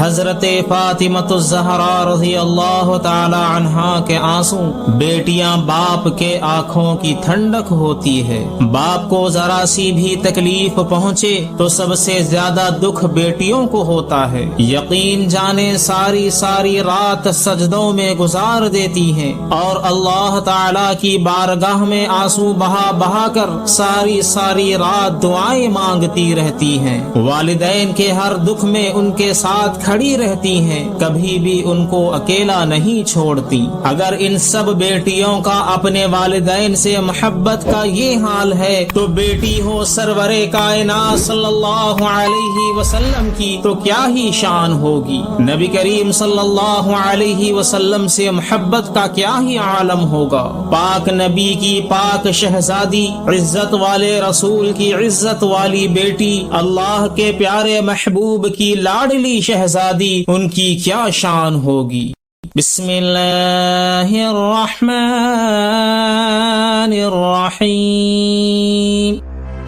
حضرت فاطمۃ الزہرا رضی اللہ تعالی عنہا کے آنسو بیٹیاں باپ کے آنکھوں کی ٹھنڈک ہوتی ہے۔ باپ کو ذرا سی بھی تکلیف پہنچے تو سب سے زیادہ دکھ بیٹیوں کو ہوتا ہے۔ یقین جانے ساری ساری رات سجدوں میں گزار دیتی ہیں اور اللہ تعالی کی بارگاہ میں آنسو بہا بہا کر ساری ساری رات دعائیں مانگتی رہتی ہیں۔ والدین کے ہر دکھ میں ان کے ساتھ کھڑی رہتی ہیں، کبھی بھی ان کو اکیلا نہیں چھوڑتی۔ اگر ان سب بیٹیوں کا اپنے والدین سے محبت کا یہ حال ہے تو بیٹی ہو سرور کائنات صلی اللہ علیہ وسلم کی تو کیا ہی شان ہوگی۔ نبی کریم صلی اللہ علیہ وسلم سے محبت کا کیا ہی عالم ہوگا۔ پاک نبی کی پاک شہزادی، عزت والے رسول کی عزت والی بیٹی، اللہ کے پیارے محبوب کی لاڈلی شہزادی، ان کی کیا شان ہوگی۔ بسم اللہ الرحمن الرحیم۔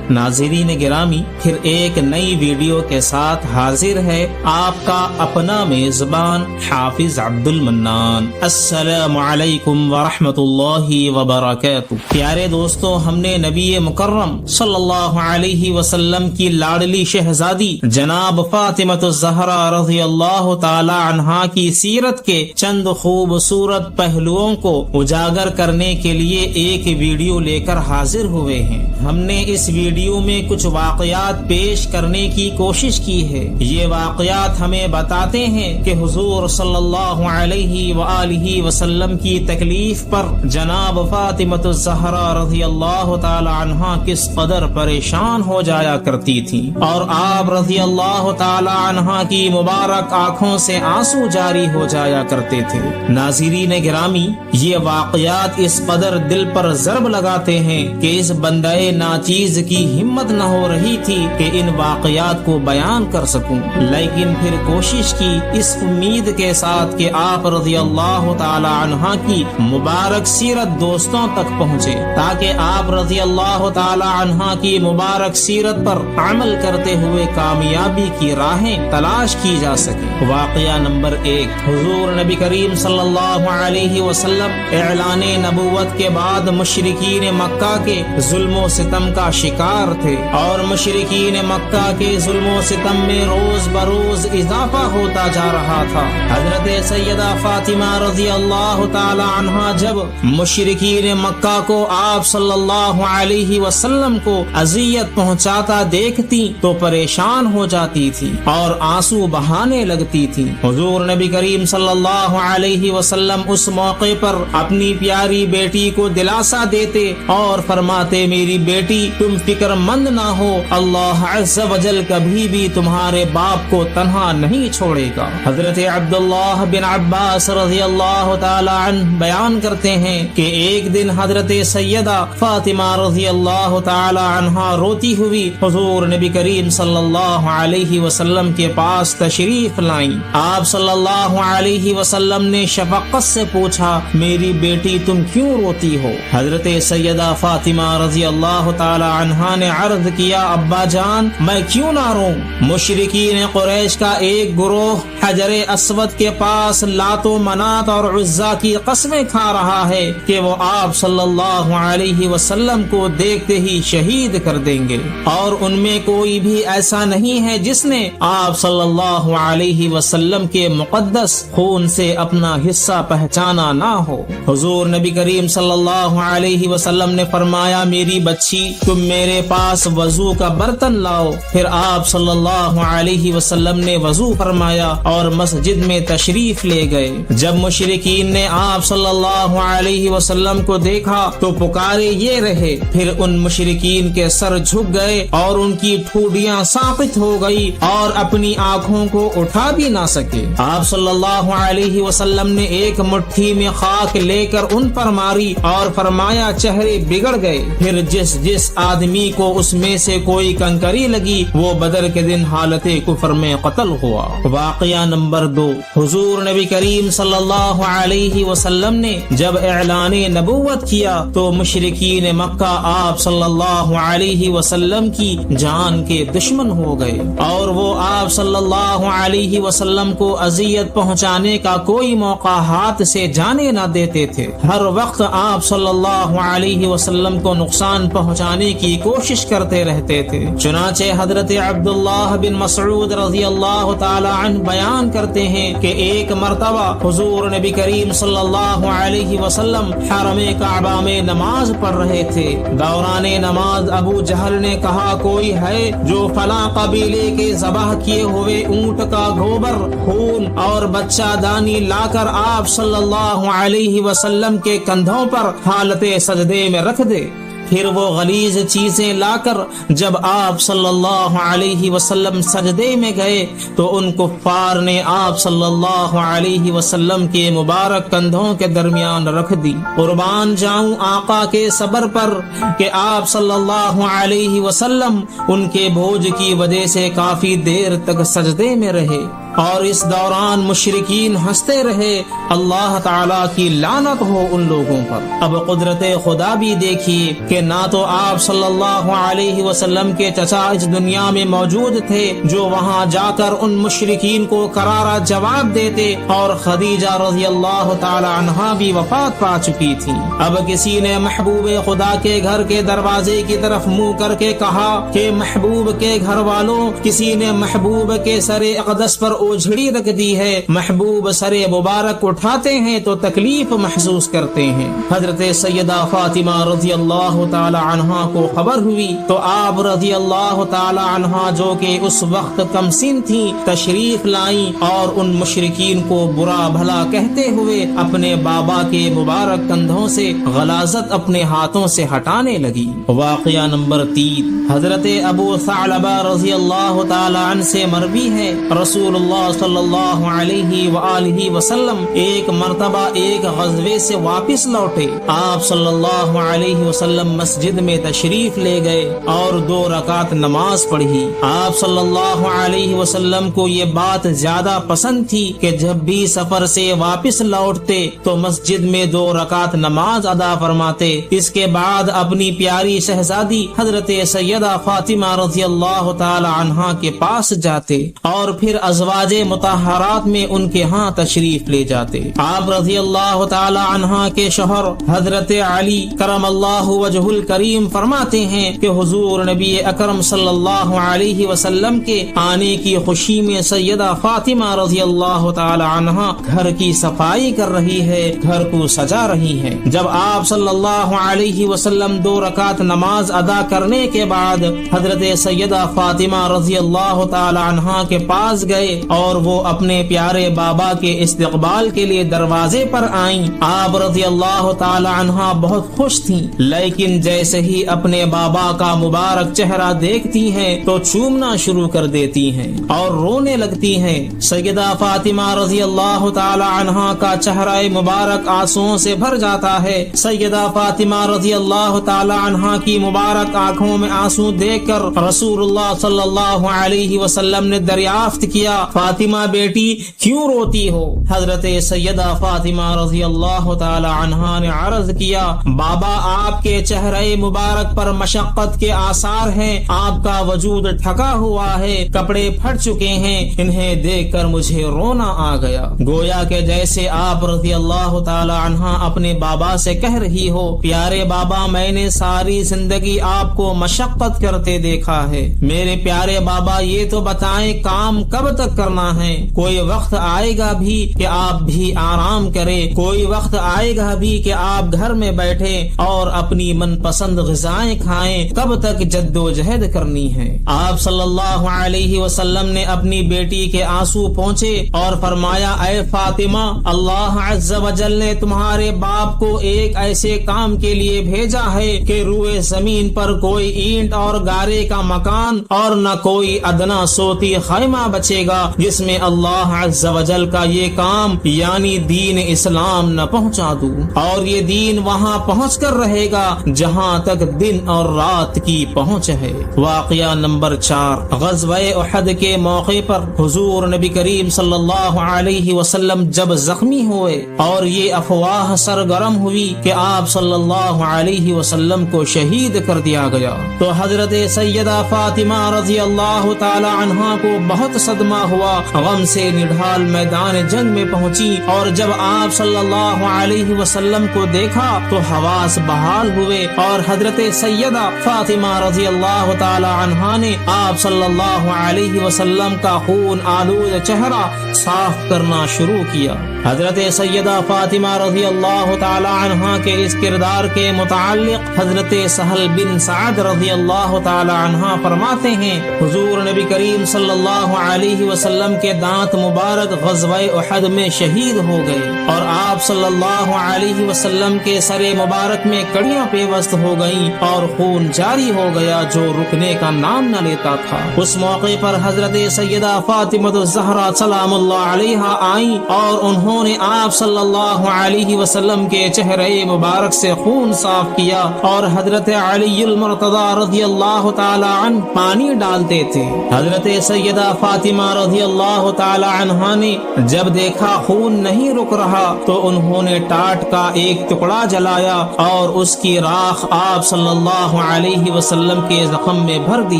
ناظرین گرامی، پھر ایک نئی ویڈیو کے ساتھ حاضر ہے آپ کا اپنا میزبان حافظ عبد المنان۔ السلام علیکم ورحمۃ اللہ وبرکاتہ۔ پیارے دوستو، ہم نے نبی مکرم صلی اللہ علیہ وسلم کی لاڈلی شہزادی جناب فاطمۃ الزہرا رضی اللہ تعالی عنہا کی سیرت کے چند خوبصورت پہلوؤں کو اجاگر کرنے کے لیے ایک ویڈیو لے کر حاضر ہوئے ہیں۔ ہم نے اس ویڈیو میں کچھ واقعات پیش کرنے کی کوشش کی ہے۔ یہ واقعات ہمیں بتاتے ہیں کہ حضور صلی اللہ علیہ وآلہ وسلم کی تکلیف پر جناب فاطمۃ الزہرا رضی اللہ تعالی عنہا کس قدر پریشان ہو جایا کرتی تھی اور آپ رضی اللہ تعالی عنہا کی مبارک آنکھوں سے آنسو جاری ہو جایا کرتے تھے۔ ناظرین گرامی، یہ واقعات اس قدر دل پر ضرب لگاتے ہیں کہ اس بندہ ناچیز کی ہمت نہ ہو رہی تھی کہ ان واقعات کو بیان کر سکوں، لیکن پھر کوشش کی اس امید کے ساتھ کہ آپ رضی اللہ تعالی عنہ کی مبارک سیرت دوستوں تک پہنچے تاکہ آپ رضی اللہ تعالی عنہ کی مبارک سیرت پر عمل کرتے ہوئے کامیابی کی راہیں تلاش کی جا سکے۔ واقعہ نمبر 1، حضور نبی کریم صلی اللہ علیہ وسلم اعلان نبوت کے بعد مشرکین مکہ کے ظلم و ستم کا شکار تھے اور مشرکین مکہ کے ظلم و ستم میں روز بروز اضافہ ہوتا جا رہا تھا۔ حضرت سیدہ فاطمہ رضی اللہ تعالی عنہا جب مشرکین مکہ کو آپ صلی اللہ علیہ وسلم کو اذیت پہنچاتا دیکھتی تو پریشان ہو جاتی تھی اور آنسو بہانے لگتی تھی۔ حضور نبی کریم صلی اللہ علیہ وسلم اس موقع پر اپنی پیاری بیٹی کو دلاسا دیتے اور فرماتے، میری بیٹی تم فکر مند نہ ہو، اللہ عز و جل کبھی بھی تمہارے باپ کو تنہا نہیں چھوڑے گا۔ حضرت عبداللہ بن عباس رضی اللہ تعالی عنہ بیان کرتے ہیں کہ ایک دن حضرت سیدہ فاطمہ رضی اللہ تعالی عنہ روتی ہوئی حضور نبی کریم صلی اللہ علیہ وسلم کے پاس تشریف لائیں۔ آپ صلی اللہ علیہ وسلم نے شفقت سے پوچھا، میری بیٹی تم کیوں روتی ہو؟ حضرت سیدہ فاطمہ رضی اللہ تعالی عنہا نے عرض کیا، ابا جان میں کیوں نہ روں؟ مشرکین قریش کا ایک گروہ حجر اسود کے پاس لات و منات اور عزا کی قسمیں کھا رہا ہے کہ وہ آپ صلی اللہ علیہ وسلم کو دیکھتے ہی شہید کر دیں گے، اور ان میں کوئی بھی ایسا نہیں ہے جس نے آپ صلی اللہ علیہ وسلم کے مقدس خون سے اپنا حصہ پہچانا نہ ہو۔ حضور نبی کریم صلی اللہ علیہ وسلم نے فرمایا، میری بچی تم میرے پاس وضو کا برتن لاؤ۔ پھر آپ صلی اللہ علیہ وسلم نے وضو فرمایا اور مسجد میں تشریف لے گئے۔ جب مشرکین نے آپ صلی اللہ علیہ وسلم کو دیکھا تو پکارے یہ رہے، پھر ان مشرکین کے سر جھک گئے اور ان کی ٹھوڈیاں ساقط ہو گئی اور اپنی آنکھوں کو اٹھا بھی نہ سکے۔ آپ صلی اللہ علیہ وسلم نے ایک مٹھی میں خاک لے کر ان پر ماری اور فرمایا، چہرے بگڑ گئے۔ پھر جس آدمی کو اس میں سے کوئی کنکری لگی وہ بدر کے دن حالت کفر میں قتل ہوا۔ واقعہ نمبر 2، حضور نبی کریم صلی اللہ علیہ وسلم نے جب اعلان نبوت کیا تو مشرکین مکہ آپ صلی اللہ علیہ وسلم کی جان کے دشمن ہو گئے اور وہ آپ صلی اللہ علیہ وسلم کو اذیت پہنچانے کا کوئی موقع ہاتھ سے جانے نہ دیتے تھے۔ ہر وقت آپ صلی اللہ علیہ وسلم کو نقصان پہنچانے کی کوشش کرتے رہتے تھے۔ چنانچہ حضرت عبداللہ بن مسعود رضی اللہ تعالی عنہ بیان کرتے ہیں کہ ایک مرتبہ حضور نبی کریم صلی اللہ علیہ وسلم حرم کعبہ میں نماز پڑھ رہے تھے۔ دوران نماز ابو جہل نے کہا کوئی ہے جو فلاں قبیلے کے ذبح کیے ہوئے اونٹ کا گوبر، خون اور بچہ دانی لا کر آپ صلی اللہ علیہ وسلم کے کندھوں پر حالت سجدے میں رکھ دے۔ پھر وہ غلیظ چیزیں لا کر جب آپ صلی اللہ علیہ وسلم سجدے میں گئے تو ان کفار نے آپ صلی اللہ علیہ وسلم کے مبارک کندھوں کے درمیان رکھ دی۔ قربان جاؤں آقا کے صبر پر کہ آپ صلی اللہ علیہ وسلم ان کے بوجھ کی وجہ سے کافی دیر تک سجدے میں رہے اور اس دوران مشرکین ہنستے رہے۔ اللہ تعالیٰ کی لعنت ہو ان لوگوں پر۔ اب قدرت خدا بھی دیکھیے کہ نہ تو آپ صلی اللہ علیہ وسلم کے چچا اس دنیا میں موجود تھے جو وہاں جا کر ان مشرکین کو کرارا جواب دیتے، اور خدیجہ رضی اللہ تعالی عنہا بھی وفات پا چکی تھی۔ اب کسی نے محبوب خدا کے گھر کے دروازے کی طرف منہ کر کے کہا کہ محبوب کے گھر والوں، کسی نے محبوب کے سر اقدس پر اوجھڑی رکھ دی ہے۔ محبوب سر مبارک اٹھاتے ہیں تو تکلیف محسوس کرتے ہیں۔ حضرت سیدہ فاطمہ رضی اللہ تعالی عنہا کو خبر ہوئی تو آپ رضی اللہ تعالی عنہا جو کہ اس وقت کم سن تھی تشریف لائیں اور ان مشرکین کو برا بھلا کہتے ہوئے اپنے بابا کے مبارک کندھوں سے غلاظت اپنے ہاتھوں سے ہٹانے لگی۔ واقعہ نمبر 3، حضرت ابو ثعلبہ رضی اللہ تعالی عنہ سے مروی ہے رسول اللہ صلی اللہ علیہ وآلہ وسلم ایک مرتبہ ایک غزوے سے واپس لوٹے۔ آپ صلی اللہ علیہ وسلم مسجد میں تشریف لے گئے اور 2 رکعت نماز پڑھی۔ آپ صلی اللہ علیہ وسلم کو یہ بات زیادہ پسند تھی کہ جب بھی سفر سے واپس لوٹتے تو مسجد میں 2 رکعت نماز ادا فرماتے۔ اس کے بعد اپنی پیاری شہزادی حضرت سیدہ فاطمہ رضی اللہ تعالی عنہا کے پاس جاتے اور پھر ازواج مطہرات میں ان کے ہاں تشریف لے جاتے۔ آپ رضی اللہ تعالی عنہا کے شوہر حضرت علی کرم اللہ وجہ الکریم فرماتے ہیں کہ حضور نبی اکرم صلی اللہ علیہ وسلم کے آنے کی خوشی میں سیدہ فاطمہ رضی اللہ تعالی عنہا گھر کی صفائی کر رہی ہے، گھر کو سجا رہی ہے۔ جب آپ صلی اللہ علیہ وسلم 2 رکعت نماز ادا کرنے کے بعد حضرت سیدہ فاطمہ رضی اللہ تعالی عنہا کے پاس گئے اور وہ اپنے پیارے بابا کے استقبال کے لیے دروازے پر آئیں۔ آپ رضی اللہ تعالی عنہا بہت خوش تھیں، لیکن جیسے ہی اپنے بابا کا مبارک چہرہ دیکھتی ہیں تو چومنا شروع کر دیتی ہیں اور رونے لگتی ہیں۔ سیدہ فاطمہ رضی اللہ تعالی عنہا کا چہرہ مبارک آنسوؤں سے بھر جاتا ہے۔ سیدہ فاطمہ رضی اللہ تعالی عنہا کی مبارک آنکھوں میں آنسو دیکھ کر رسول اللہ صلی اللہ علیہ وسلم نے دریافت کیا، فاطمہ بیٹی کیوں روتی ہو؟ حضرت سیدہ فاطمہ رضی اللہ تعالی عنہا نے عرض کیا، بابا آپ کے چہرے مبارک پر مشقت کے آثار ہیں، آپ کا وجود تھکا ہوا ہے، کپڑے پھٹ چکے ہیں، انہیں دیکھ کر مجھے رونا آ گیا۔ گویا کہ جیسے آپ رضی اللہ تعالی عنہا اپنے بابا سے کہہ رہی ہو، پیارے بابا میں نے ساری زندگی آپ کو مشقت کرتے دیکھا ہے، میرے پیارے بابا یہ تو بتائیں کام کب تک کرنا ہے؟ کوئی وقت آئے گا بھی کہ آپ بھی آرام کریں، کوئی وقت آئے گا بھی کہ آپ گھر میں بیٹھے اور اپنی من پسند غذائیں کھائیں، کب تک جد و جہد کرنی ہے؟ آپ صلی اللہ علیہ وسلم نے اپنی بیٹی کے آنسو پہنچے اور فرمایا، اے فاطمہ، اللہ عز و جل نے تمہارے باپ کو ایک ایسے کام کے لیے بھیجا ہے کہ روئے زمین پر کوئی اینٹ اور گارے کا مکان اور نہ کوئی ادنا سوتی خیمہ بچے گا جس میں اللہ عز و جل کا یہ کام یعنی دین اسلام نہ پہنچا دوں، اور یہ دین وہاں پہنچ کر رہے گا جہاں تک دن اور رات کی پہنچ ہے۔ واقعہ نمبر 4، غزوہ احد کے موقع پر حضور نبی کریم صلی اللہ علیہ وسلم جب زخمی ہوئے اور یہ افواہ سرگرم ہوئی کہ آپ صلی اللہ علیہ وسلم کو شہید کر دیا گیا، تو حضرت سیدہ فاطمہ رضی اللہ تعالی عنہا کو بہت صدمہ ہوا، غم سے نڈھال میدان جنگ میں پہنچی، اور جب آپ صلی اللہ علیہ وسلم کو دیکھا تو حواس بحال ہوئے، اور حضرت سیدہ فاطمہ رضی اللہ تعالی عنہا نے آپ صلی اللہ علیہ وسلم کا خون آلود چہرہ صاف کرنا شروع کیا۔ حضرت سیدہ فاطمہ رضی اللہ تعالی عنہا کے اس کردار کے متعلق حضرت سہل بن سعد رضی اللہ تعالی عنہ فرماتے ہیں، حضور نبی کریم صلی اللہ علیہ وسلم کے دانت مبارک غزوہ احد میں شہید ہو گئے، اور آپ صلی اللہ علیہ وسلم کے سر مبارک میں کڑیاں پیوست ہو گئیں اور خون جاری ہو گیا جو رکنے کا نام نہ لیتا تھا۔ اس موقع پر حضرت سیدہ فاطمہ الزہرا سلام اللہ علیہا آئیں اور انہوں نے آپ صلی اللہ علیہ وسلم کے چہرے مبارک سے خون صاف کیا، اور حضرت علی المرتضی رضی اللہ تعالی عنہ پانی ڈالتے تھے۔ حضرت سیدہ فاطمہ رضی اللہ تعالی عنہا نے جب دیکھا خون نہیں رک رہا تو انہوں نے ٹاٹ کا ایک ٹکڑا جلایا اور اس کی راکھ آپ صلی اللہ علیہ وسلم کے زخم میں بھر دی،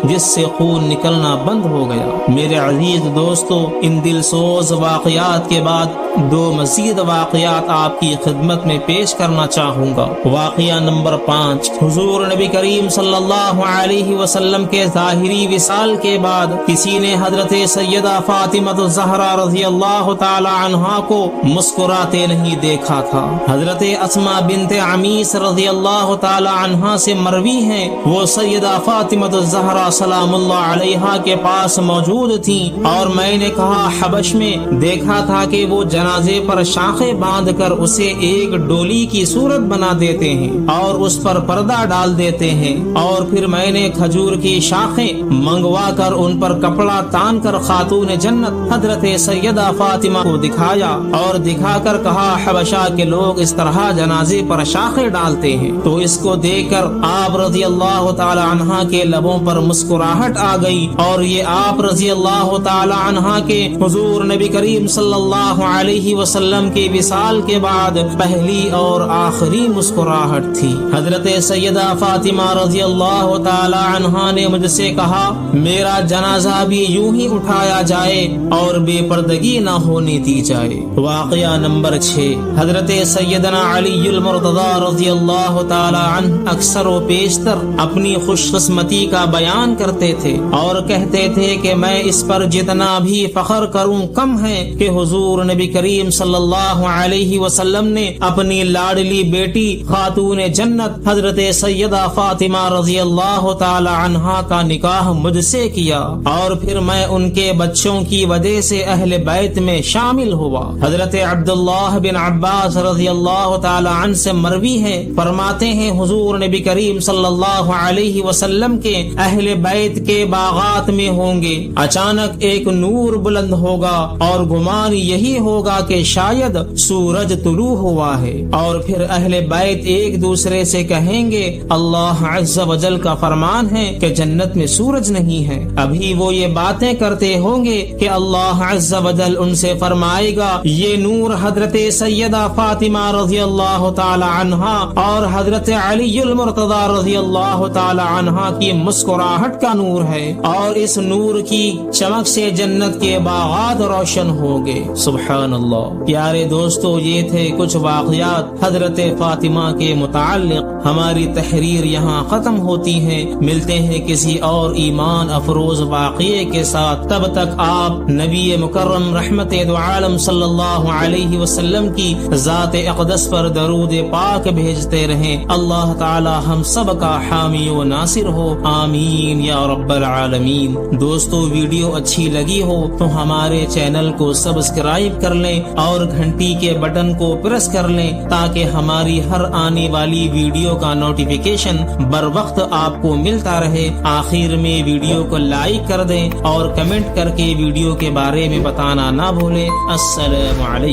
جس سے خون نکلنا بند ہو گیا۔ میرے عزیز دوستو، ان دل سوز واقعات کے بعد دو مزید واقعات آپ کی خدمت میں پیش کرنا چاہوں گا۔ واقعہ نمبر 5، حضور نبی کریم صلی اللہ علیہ وسلم کے ظاہری وصال کے بعد کسی نے حضرت سیدہ فاطمہ الزہرا رضی اللہ تعالی عنہا کو مسکراتے نہیں دیکھا تھا۔ حضرت اسماء بنت عمیس رضی اللہ تعالی عنہا سے مروی ہیں، وہ سیدہ فاطمہ الزہرا سلام اللہ علیہا کے پاس موجود تھیں، اور میں نے کہا حبش میں دیکھا تھا کہ وہ جنازے پر شاخیں باندھ کر اسے ایک ڈولی کی صورت بنا دیتے ہیں اور اس پر پردہ ڈال دیتے ہیں، اور پھر میں نے کھجور کی شاخیں منگوا کر ان پر کپڑا تان کر خاتون جنت حضرت سیدہ فاطمہ کو دکھایا اور دکھا کر کہا حبشہ کے لوگ اس طرح جنازے پر شاخیں ڈالتے ہیں، تو اس کو دیکھ کر آپ رضی اللہ تعالی عنہ کے لبوں پر مسکراہٹ آ گئی، اور یہ آپ رضی اللہ تعالی عنہ کے حضور نبی کریم صلی اللہ علیہ وسلم کے وصال کے بعد پہلی اور آخری مسکراہٹ تھی۔ حضرت سیدہ فاطمہ رضی اللہ تعالی عنہا نے مجھ سے کہا میرا جنازہ بھی یوں ہی اٹھایا جائے اور بے پردگی نہ ہونے دی جائے۔ واقعہ نمبر 6، حضرت سیدنا علی المرتضی رضی اللہ تعالی عنہ اکثر و بیشتر اپنی خوش قسمتی کا بیان کرتے تھے اور کہتے تھے کہ میں اس پر جتنا بھی فخر کروں کم ہے کہ حضور نبی کریم صلی اللہ علیہ وسلم نے اپنی لاڈلی بیٹی خاتون جنت حضرت سیدہ فاطمہ رضی اللہ تعالی عنہا کا نکاح مجھ سے کیا، اور پھر میں ان کے بچوں کی وجہ سے اہل بیت میں شامل ہوا۔ حضرت عبداللہ بن عباس رضی اللہ تعالی عنہ سے مروی ہے، فرماتے ہیں حضور نبی کریم صلی اللہ علیہ وسلم کے اہل بیت کے باغات میں ہوں گے، اچانک ایک نور بلند ہوگا اور گمان یہی ہوگا کہ شاید سورج طلوع ہوا ہے، اور پھر اہل بیت ایک دوسرے سے کہیں گے اللہ عز و جل کا فرمان ہے کہ جنت میں سورج نہیں ہے۔ ابھی وہ یہ باتیں کرتے ہوں گے کہ اللہ عز و جل ان سے فرمائے گا یہ نور حضرت سیدہ فاطمہ رضی اللہ تعالی عنہا اور حضرت علی المرتضی رضی اللہ تعالی عنہا کی مسکراہٹ کا نور ہے، اور اس نور کی چمک سے جنت کے باغات روشن ہوں گے۔ سبحان اللہ۔ پیارے دوستو، یہ تھے کچھ واقعات حضرت فاطمہ کے متعلق۔ ہماری تحریر یہاں ختم ہوتی ہے، ملتے ہیں کسی اور ایمان افروز واقعے کے ساتھ، تب تک آپ نبی مکرم رحمت دو عالم صلی اللہ علیہ وسلم کی ذات اقدس پر درود پاک بھیجتے رہیں۔ اللہ تعالی ہم سب کا حامی و ناصر ہو، آمین یا رب العالمین۔ دوستو، ویڈیو اچھی لگی ہو تو ہمارے چینل کو سبسکرائب کر لیں اور گھنٹی کے بٹن کو پریس کر لیں تاکہ ہماری ہر آنے والی ویڈیو کا نوٹیفیکیشن بر وقت آپ کو ملتا رہے۔ آخر میں ویڈیو کو لائک کر دیں اور کمنٹ کر کے ویڈیو کے بارے میں بتانا نہ بھولیں۔ السلام علیکم۔